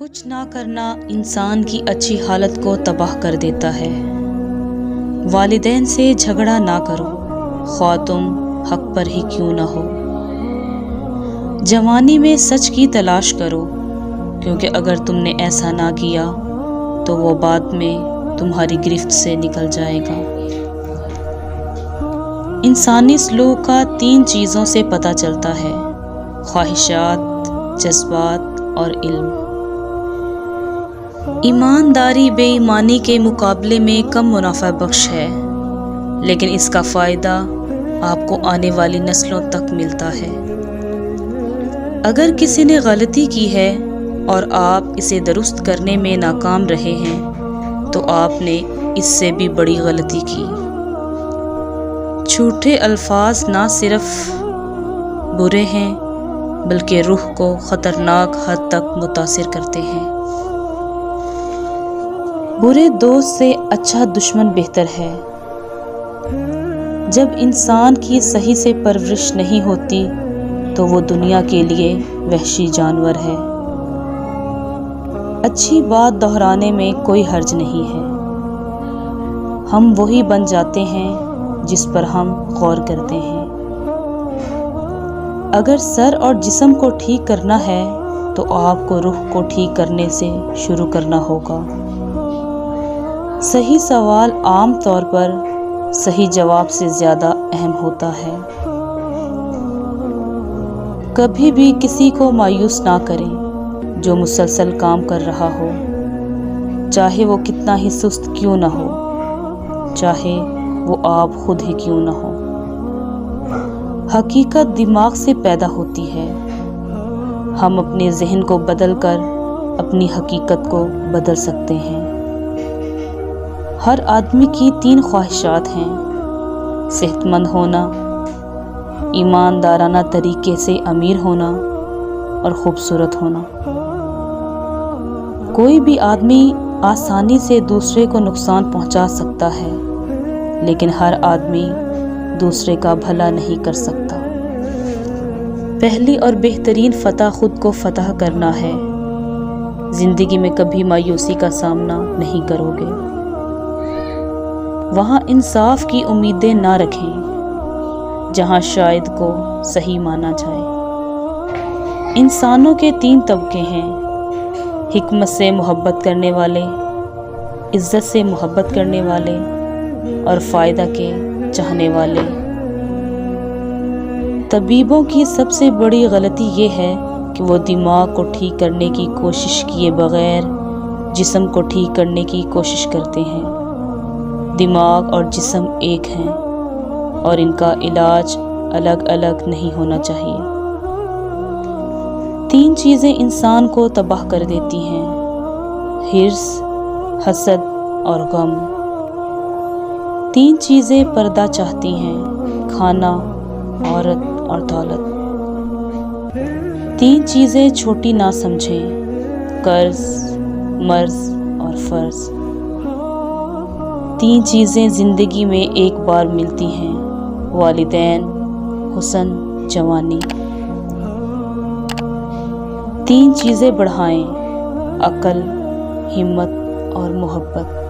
کچھ نہ کرنا انسان کی اچھی حالت کو تباہ کر دیتا ہے۔ والدین سے جھگڑا نہ کرو، خواہ تم حق پر ہی کیوں نہ ہو۔ جوانی میں سچ کی تلاش کرو، کیونکہ اگر تم نے ایسا نہ کیا تو وہ بعد میں تمہاری گرفت سے نکل جائے گا۔ انسانی سلوک کا 3 چیزوں سے پتہ چلتا ہے: خواہشات، جذبات اور علم۔ ایمانداری بے ایمانی کے مقابلے میں کم منافع بخش ہے، لیکن اس کا فائدہ آپ کو آنے والی نسلوں تک ملتا ہے۔ اگر کسی نے غلطی کی ہے اور آپ اسے درست کرنے میں ناکام رہے ہیں تو آپ نے اس سے بھی بڑی غلطی کی۔ جھوٹے الفاظ نہ صرف برے ہیں بلکہ روح کو خطرناک حد تک متاثر کرتے ہیں۔ برے دوست سے اچھا دشمن بہتر ہے۔ جب انسان کی صحیح سے پرورش نہیں ہوتی تو وہ دنیا کے لیے وحشی جانور ہے۔ اچھی بات دہرانے میں کوئی حرج نہیں ہے۔ ہم وہی بن جاتے ہیں جس پر ہم غور کرتے ہیں۔ اگر سر اور جسم کو ٹھیک کرنا ہے تو آپ کو روح کو ٹھیک کرنے سے شروع کرنا ہوگا۔ صحیح سوال عام طور پر صحیح جواب سے زیادہ اہم ہوتا ہے۔ کبھی بھی کسی کو مایوس نہ کریں جو مسلسل کام کر رہا ہو، چاہے وہ کتنا ہی سست کیوں نہ ہو، چاہے وہ آپ خود ہی کیوں نہ ہو۔ حقیقت دماغ سے پیدا ہوتی ہے۔ ہم اپنے ذہن کو بدل کر اپنی حقیقت کو بدل سکتے ہیں۔ ہر آدمی کی 3 خواہشات ہیں: صحت مند ہونا، ایماندارانہ طریقے سے امیر ہونا اور خوبصورت ہونا۔ کوئی بھی آدمی آسانی سے دوسرے کو نقصان پہنچا سکتا ہے، لیکن ہر آدمی دوسرے کا بھلا نہیں کر سکتا۔ پہلی اور بہترین فتح خود کو فتح کرنا ہے۔ زندگی میں کبھی مایوسی کا سامنا نہیں کرو گے۔ وہاں انصاف کی امیدیں نہ رکھیں جہاں شاید کو صحیح مانا جائے۔ انسانوں کے 3 طبقے ہیں: حکمت سے محبت کرنے والے، عزت سے محبت کرنے والے اور فائدہ کے چاہنے والے۔ طبیبوں کی سب سے بڑی غلطی یہ ہے کہ وہ دماغ کو ٹھیک کرنے کی کوشش کیے بغیر جسم کو ٹھیک کرنے کی کوشش کرتے ہیں۔ دماغ اور جسم ایک ہیں اور ان کا علاج الگ الگ نہیں ہونا چاہیے۔ 3 چیزیں انسان کو تباہ کر دیتی ہیں: حرص، حسد اور غم۔ 3 چیزیں پردہ چاہتی ہیں: کھانا، عورت اور دولت۔ 3 چیزیں چھوٹی نہ سمجھیں: قرض، مرض اور فرض۔ 3 چیزیں زندگی میں ایک بار ملتی ہیں: والدین، حسن، جوانی۔ 3 چیزیں بڑھائیں: عقل، ہمت اور محبت۔